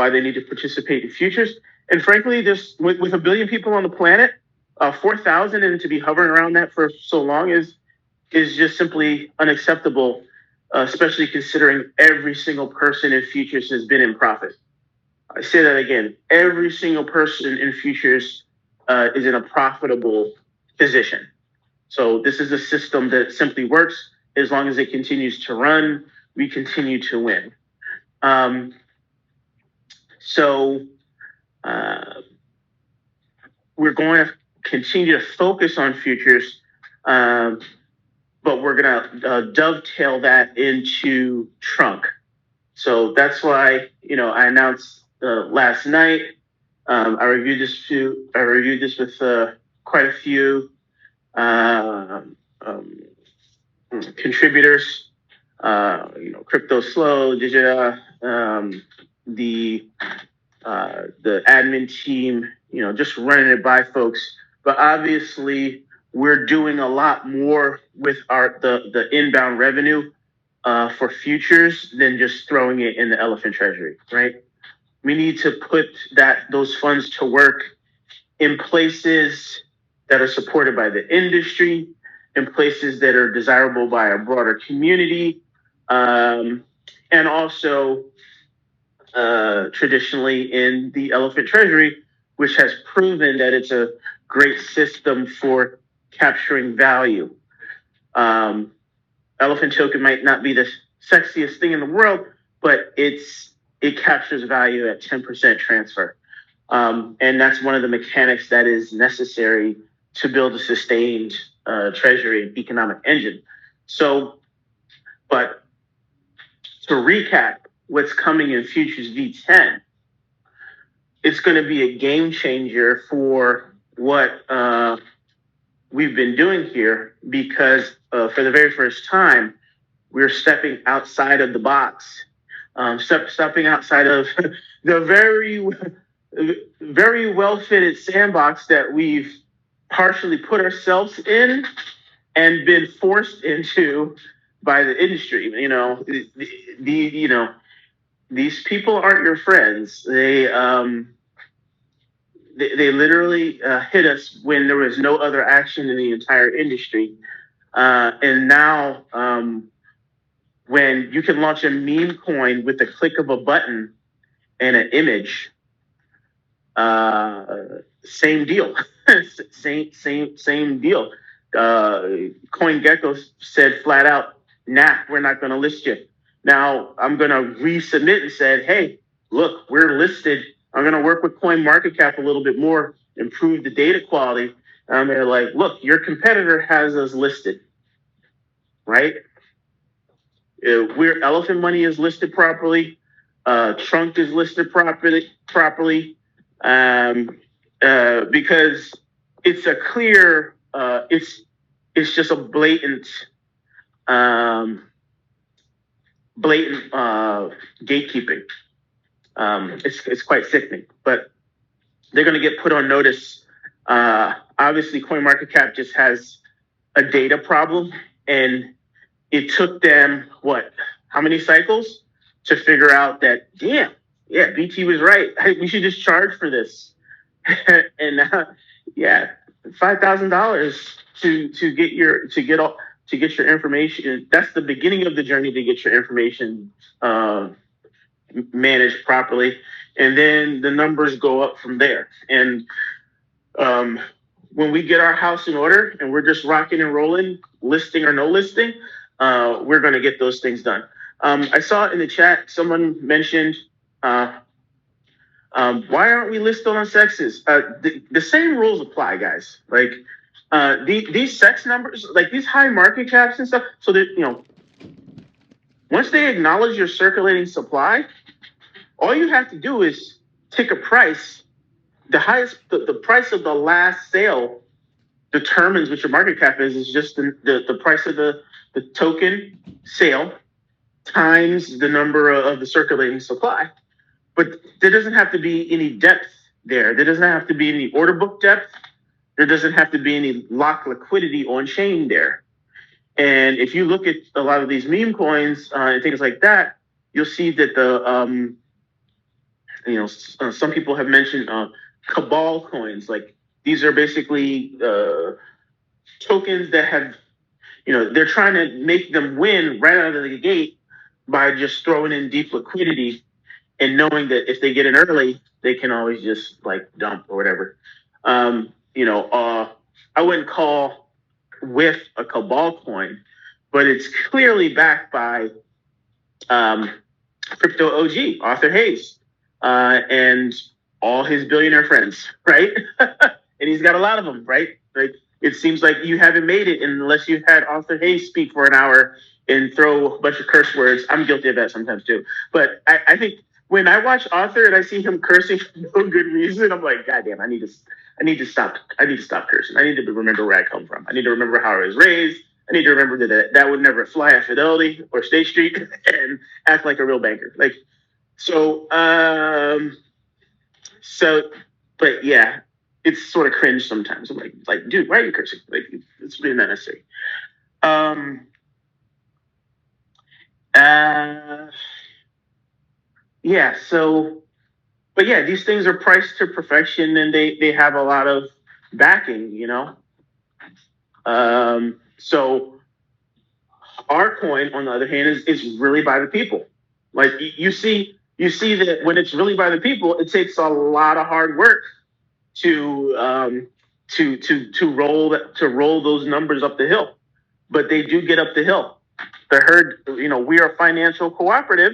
they need to participate in futures. And frankly, with 1 billion people on the planet, 4,000 and to be hovering around that for so long is just simply unacceptable, especially considering every single person in futures has been in profit. I say that again, every single person in futures is in a profitable position. So this is a system that simply works. As long as it continues to run, we continue to win. So we're going to continue to focus on futures, but we're going to dovetail that into Trunk. So that's why, I announced last night. I reviewed this with quite a few contributors. Crypto Slow, Digita, the admin team, just running it by folks. But obviously, we're doing a lot more with the inbound revenue for futures than just throwing it in the elephant treasury, right? We need to put those funds to work in places that are supported by the industry, in places that are desirable by a broader community, and also traditionally in the elephant treasury, which has proven that it's a great system for capturing value. Elephant token might not be the sexiest thing in the world, but it captures value at 10% transfer. And that's one of the mechanics that is necessary to build a sustained treasury economic engine. So, but to recap what's coming in Futures V10, it's going to be a game changer for what we've been doing here, because for the very first time, we're stepping outside of the box, stepping outside of the very, very well-fitted sandbox that we've partially put ourselves in and been forced into by the industry. These people aren't your friends. They literally hit us when there was no other action in the entire industry. And now, when you can launch a meme coin with the click of a button and an image, same deal. same deal. CoinGecko said flat out, nah, we're not going to list you. Now I'm going to resubmit and said, hey, look, we're listed. I'm going to work with CoinMarketCap a little bit more, improve the data quality. And they're like, look, your competitor has us listed, right? Elephant Money is listed properly. Trunk is listed properly. Because it's a clear, it's just a blatant blatant gatekeeping. It's quite sickening, but they're going to get put on notice. Obviously, CoinMarketCap just has a data problem, and it took them how many cycles to figure out that, damn, yeah, BT was right. We should just charge for this. And yeah, $5,000 to get your information. That's the beginning of the journey to get your information managed properly, and then the numbers go up from there. And when we get our house in order and we're just rocking and rolling, listing or no listing, we're going to get those things done. I saw in the chat someone mentioned, why aren't we listed on sexes? The same rules apply, guys. Like these sex numbers, like these high market caps and stuff. So that once they acknowledge your circulating supply, all you have to do is tick a price. The price of the last sale determines what your market cap is. It's just the price of the token sale times the number of the circulating supply. But there doesn't have to be any depth there. There doesn't have to be any order book depth. There doesn't have to be any locked liquidity on chain there. And if you look at a lot of these meme coins and things like that, you'll see that some people have mentioned cabal coins. Like these are basically tokens that have, they're trying to make them win right out of the gate by just throwing in deep liquidity and knowing that if they get in early, they can always just like dump or whatever. I wouldn't call with a cabal coin, but it's clearly backed by crypto OG, Arthur Hayes, and all his billionaire friends, right? And he's got a lot of them, right? Like it seems like you haven't made it unless you've had Arthur Hayes speak for an hour and throw a bunch of curse words. I'm guilty of that sometimes too. But I think when I watch Arthur and I see him cursing for no good reason, I'm like, God damn, I need to stop. I need to stop cursing. I need to remember where I come from. I need to remember how I was raised. I need to remember that would never fly at Fidelity or State Street and act like a real banker. Like, but yeah, it's sort of cringe sometimes. I'm like, dude, why are you cursing? Like, it's really not necessary. Yeah. So, but yeah, these things are priced to perfection, and they have a lot of backing. So our coin, on the other hand, is really by the people. Like you see that when it's really by the people, it takes a lot of hard work to roll those numbers up the hill, but they do get up the hill. The herd, we are a financial cooperative.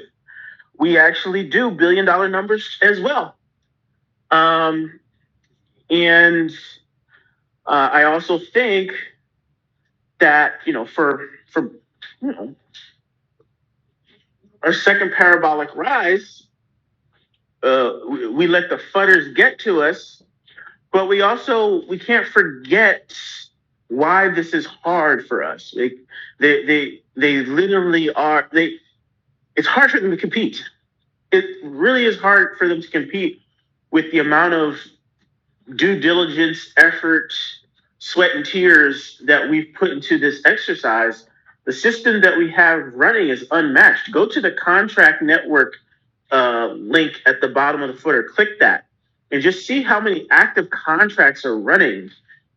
We actually do $1 billion numbers as well. And I also think that for our second parabolic rise, we let the fudders get to us, but we can't forget why this is hard for us. They literally are. It's hard for them to compete. It really is hard for them to compete with the amount of due diligence, effort, sweat, and tears that we've put into this exercise. The system that we have running is unmatched. Go to the contract network link at the bottom of the footer. Click that and just see how many active contracts are running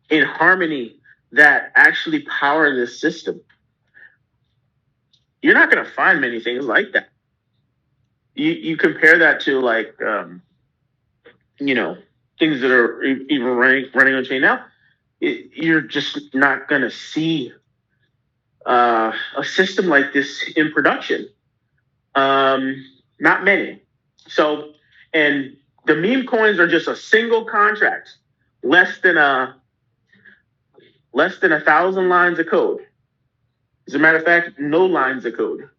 in harmony that actually power this system. You're not going to find many things like that. You compare that to things that are even running on chain now. You're just not going to see a system like this in production. Not many. So, and the meme coins are just a single contract, less than 1,000 lines of code. As a matter of fact, no lines of code,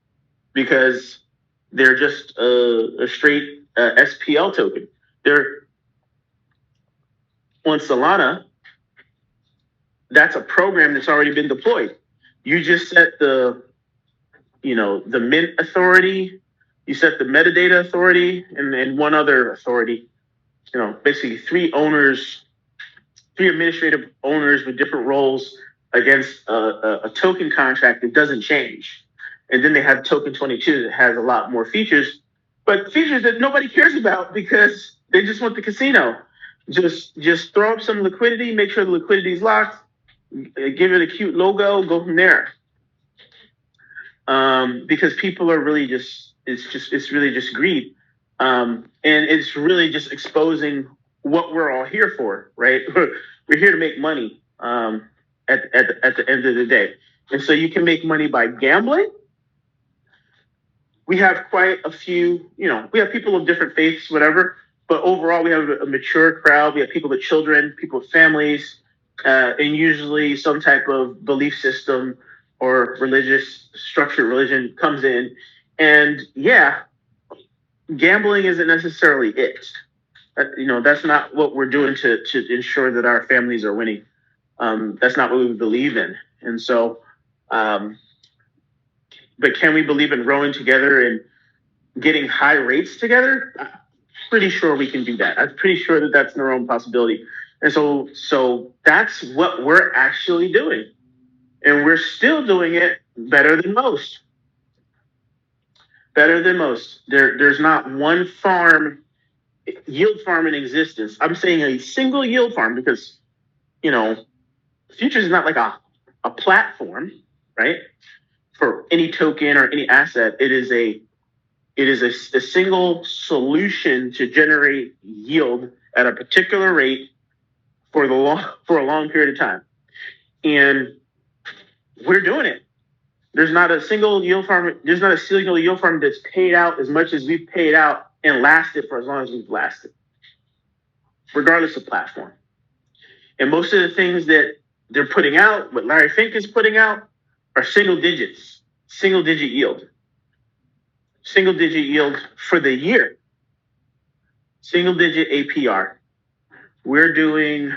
because they're just a straight SPL token. They're on Solana. That's a program that's already been deployed. You just set the the mint authority, you set the metadata authority, and one other authority. Basically three administrative owners with different roles against a token contract that doesn't change. And then they have token 22 that has a lot more features, but features that nobody cares about because they just want the casino. Just throw up some liquidity, make sure the liquidity is locked, give it a cute logo, go from there. Because people are really it's really just greed. And it's really just exposing what we're all here for, right? We're here to make money at the end of the day. And so you can make money by gambling. We have quite a few, we have people of different faiths, whatever, but overall we have a mature crowd. We have people with children, people with families, and usually some type of belief system or religious structured religion comes in. And yeah, gambling isn't necessarily it. That's not what we're doing to ensure that our families are winning. That's not what we believe in. And so, but can we believe in rowing together and getting high rates together? I'm pretty sure we can do that. I'm pretty sure that that's our own possibility. And so that's what we're actually doing. And we're still doing it better than most. Better than most. There's not one yield farm in existence. I'm saying a single yield farm because, futures is not like a platform, right? For any token or any asset, it is a single solution to generate yield at a particular rate for a long period of time. And we're doing it. There's not a single yield farm that's paid out as much as we've paid out and lasted for as long as we've lasted, regardless of platform. And most of the things that they're putting out, what Larry Fink is putting out, are single digit yield. Single digit yield for the year. Single digit APR. We're doing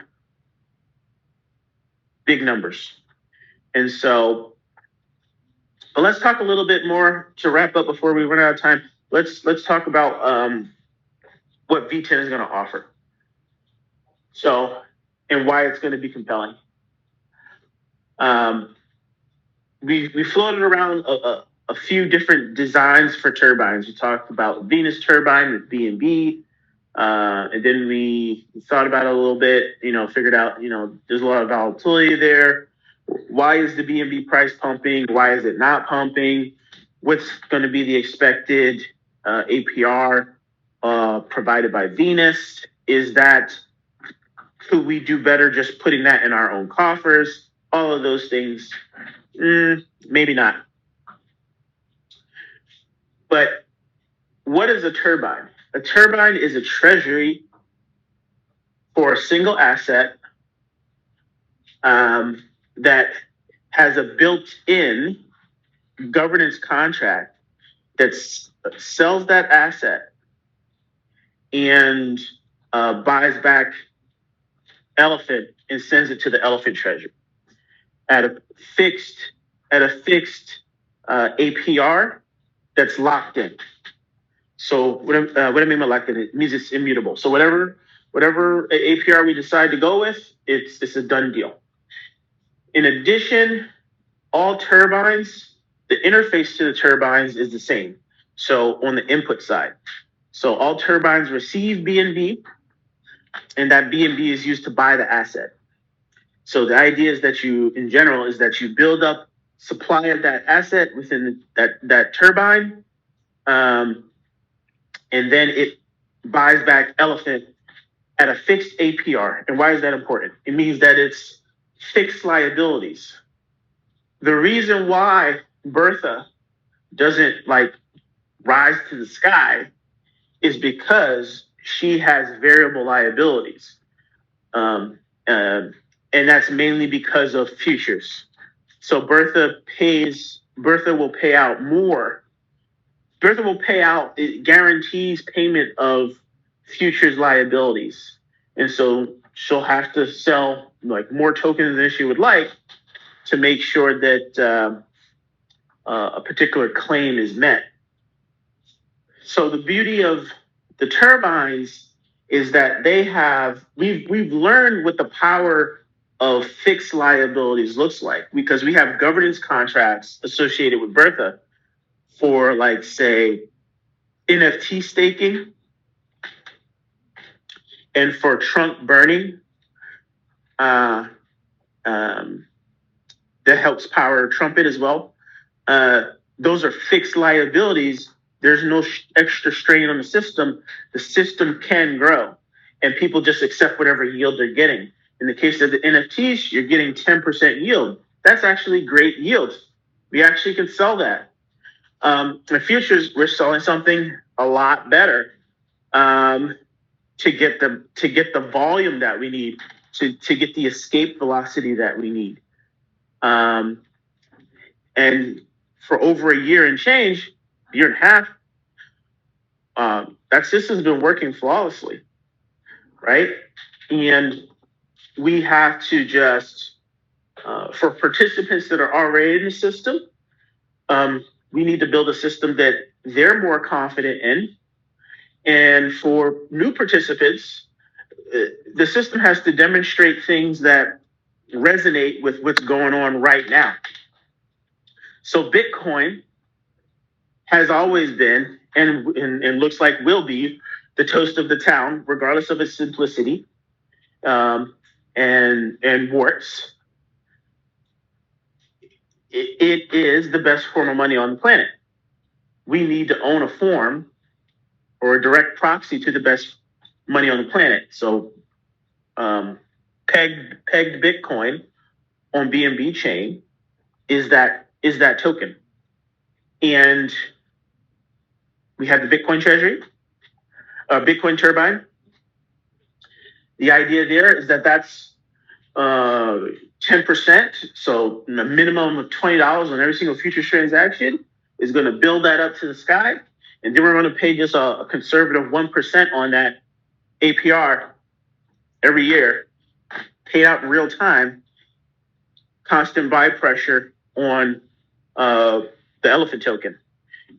big numbers. And so, but let's talk a little bit more to wrap up before we run out of time. Let's talk about what V10 is going to offer. So, and why it's going to be compelling. We floated around a few different designs for turbines. We talked about Venus turbine with BNB, and then we thought about it a little bit. Figured out there's a lot of volatility there. Why is the BNB price pumping? Why is it not pumping? What's going to be the expected APR provided by Venus? Could we do better just putting that in our own coffers? All of those things, maybe not. But what is a turbine? A turbine is a treasury for a single asset that has a built-in governance contract that sells that asset and buys back Elephant and sends it to the Elephant treasury at a fixed APR that's locked in. So what I mean by locked in, it means it's immutable. So whatever APR we decide to go with, it's a done deal. In addition, all turbines, the interface to the turbines is the same. So on the input side, so all turbines receive BNB, and that BNB is used to buy the asset. So the idea is that you build up supply of that asset within that turbine, and then it buys back Elephant at a fixed APR. And why is that important? It means that it's fixed liabilities. The reason why Bertha doesn't rise to the sky is because she has variable liabilities. And that's mainly because of futures. So Bertha will pay out more. It guarantees payment of futures liabilities. And so she'll have to sell more tokens than she would like to make sure that a particular claim is met. So the beauty of the turbines is that we've learned what the power of fixed liabilities looks like, because we have governance contracts associated with Bertha for, like, say, NFT staking and for trunk burning. Uh, um, that helps power Trumpet as well. Those are fixed liabilities. There's no extra strain on the system. The system can grow, and people just accept whatever yield they're getting. In the case of the NFTs, you're getting 10% yield. That's actually great yield. We actually can sell that. In the futures, we're selling something a lot better to get the volume that we need, to get the escape velocity that we need. And for over a year and change, year and a half, that system's been working flawlessly, right? And we have to just, for participants that are already in the system, we need to build a system that they're more confident in. And for new participants, the system has to demonstrate things that resonate with what's going on right now. So Bitcoin has always been, and looks like will be, the toast of the town, regardless of its simplicity and warts. It is the best form of money on the planet. We need to own a form or a direct proxy to the best money on the planet. So pegged Bitcoin on BNB chain is that token. And we have the Bitcoin treasury, Bitcoin turbine. The idea there is that that's 10%, so a minimum of $20 on every single futures transaction is going to build that up to the sky. And then we're going to pay just a conservative 1% on that APR every year, paid out in real time, constant buy pressure on the Elephant token.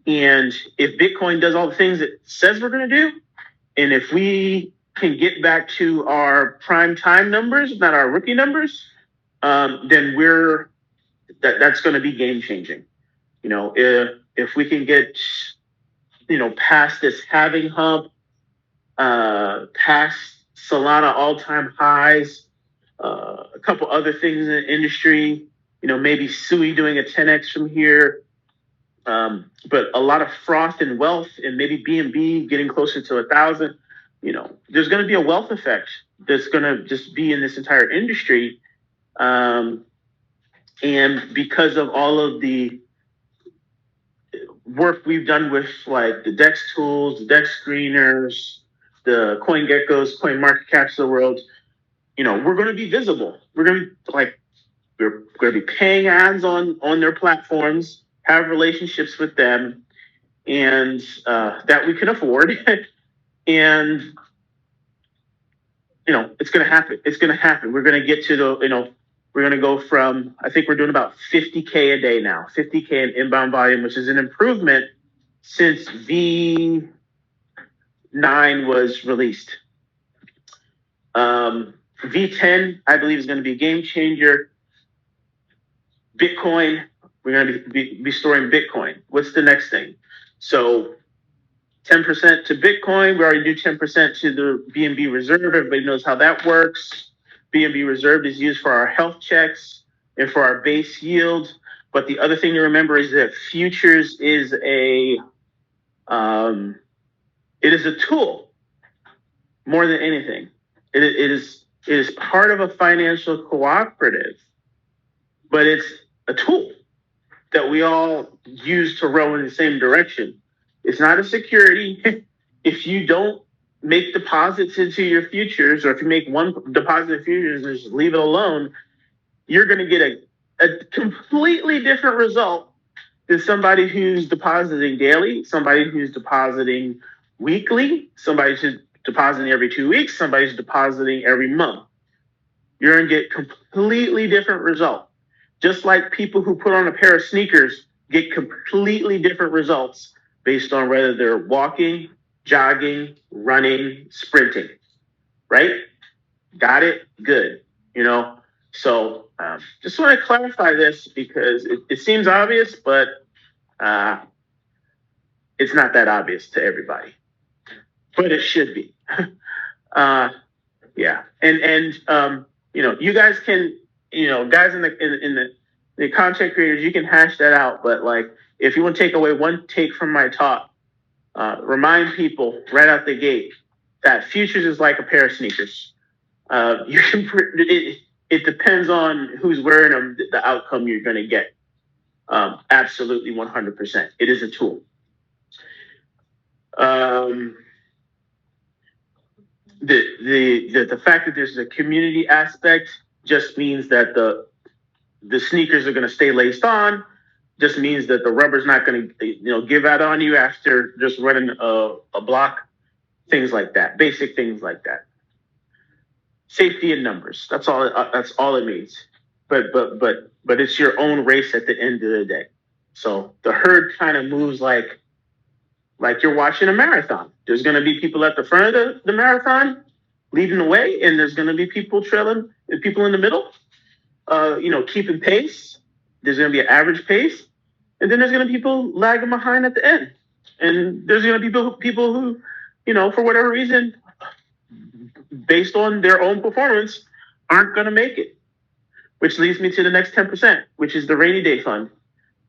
And if Bitcoin does all the things it says we're going to do, and if we can get back to our prime time numbers, not our rookie numbers, then that's going to be game changing. You know, if we can get, past this halving hump, past Solana all-time highs, a couple other things in the industry, maybe Sui doing a 10x from here, but a lot of froth and wealth, and maybe BNB getting closer to 1,000. There's going to be a wealth effect that's going to just be in this entire industry. And because of all of the work we've done with, like, the DEX tools, the DEX screeners, the CoinGeckos, CoinMarketCaps of the world, we're going to be visible. We're going to be paying ads on their platforms, have relationships with them, and that we can afford. And it's going to happen. It's going to happen. We're going to get to we're going to go from, I think we're doing about 50K a day now, 50K in inbound volume, which is an improvement since V9 was released. V10, I believe, is going to be a game changer. Bitcoin, we're going to be storing Bitcoin. What's the next thing? So 10% to Bitcoin. We already do 10% to the BNB Reserve. Everybody knows how that works. BNB Reserve is used for our health checks and for our base yield. But the other thing to remember is that futures is it is a tool more than anything. It is part of a financial cooperative, but it's a tool that we all use to row in the same direction. It's not a security. If you don't make deposits into your futures, or if you make one deposit in futures and just leave it alone, you're going to get a completely different result than somebody who's depositing daily, somebody who's depositing weekly, somebody who's depositing every 2 weeks, somebody who's depositing every month. You're going to get completely different result. Just like people who put on a pair of sneakers get completely different results based on whether they're walking, jogging, running, sprinting, right? Got it? Good. So just want to clarify this because it seems obvious, but it's not that obvious to everybody, but it should be. Yeah. And you guys can, guys in the content creators, you can hash that out. But like, if you want to take away one take from my talk, remind people right out the gate that futures is like a pair of sneakers. You can it depends on who's wearing them, the outcome you're going to get. Absolutely 100%. It is a tool. The fact that there's a community aspect just means that the sneakers are going to stay laced on. Just means that the rubber's not going to give out on you after just running a block. Things like that, basic things like that. Safety in numbers. That's all. That's all it means. But it's your own race at the end of the day. So the herd kind of moves like you're watching a marathon. There's going to be people at the front of the marathon leading the way, and there's going to be people trailing, and people in the middle, keeping pace. There's going to be an average pace, and then there's going to be people lagging behind at the end. And there's going to be people who, for whatever reason, based on their own performance, aren't going to make it. Which leads me to the next 10%, which is the rainy day fund.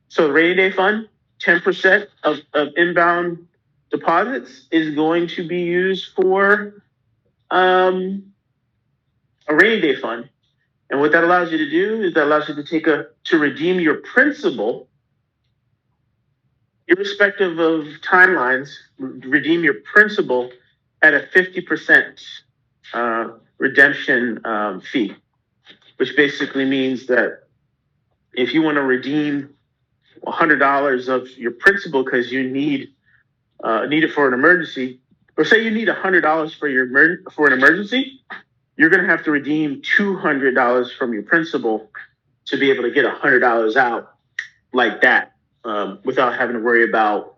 So the rainy day fund, 10% of inbound deposits is going to be used for a rainy day fund. And what that allows you to do is that allows you to redeem your principal, irrespective of timelines, redeem your principal at a 50% redemption fee, which basically means that if you want to redeem $100 of your principal because you need it for an emergency, or say you need $100 for an emergency, you're going to have to redeem $200 from your principal to be able to get $100 out like that, without having to worry about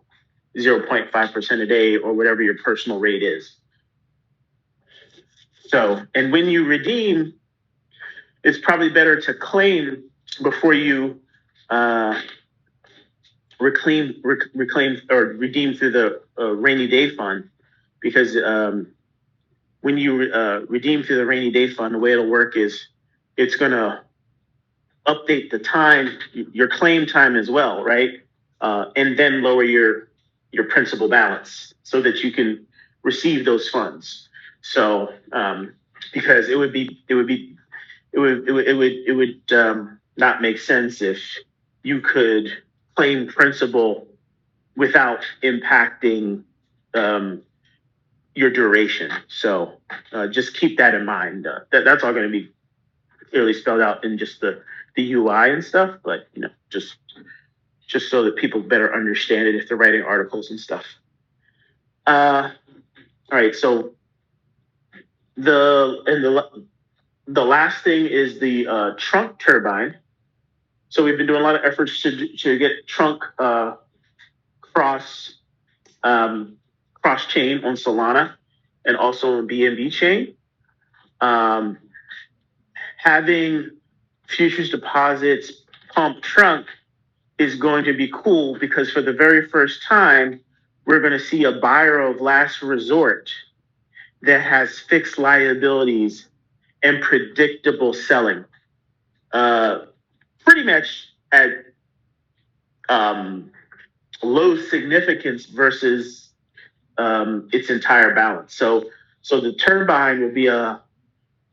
0.5% a day or whatever your personal rate is. So, and when you redeem, it's probably better to claim before you reclaim or redeem through the rainy day fund, because when you redeem through the rainy day fund, the way it'll work is it's going to update the time, your claim time as well, right? And then lower your principal balance so that you can receive those funds. So because it would not make sense if you could claim principal without impacting your duration. So just keep that in mind. That's all going to be clearly spelled out in just the UI and stuff, but just so that people better understand it if they're writing articles and stuff. All right, so the last thing is the trunk turbine. So we've been doing a lot of efforts to get trunk cross chain on Solana and also on BNB chain. Having futures deposits pump trunk is going to be cool because for the very first time, we're going to see a buyer of last resort that has fixed liabilities and predictable selling. Pretty much at low significance versus its entire balance. So the turbine would be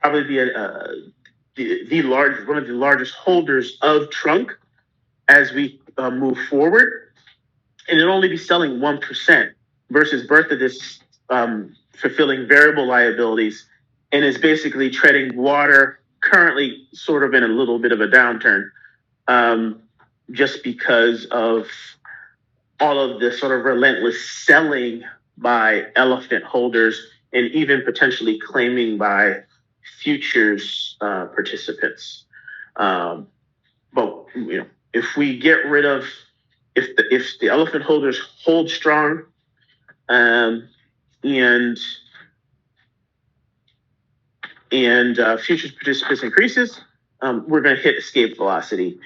probably be one of the largest holders of trunk as we move forward, and it'll only be selling 1% versus Bertha this fulfilling variable liabilities and is basically treading water, currently sort of in a little bit of a downturn, just because of all of this sort of relentless selling by elephant holders and even potentially claiming by futures participants. But if we get rid of if the elephant holders hold strong, and futures participants increases, we're going to hit escape velocity.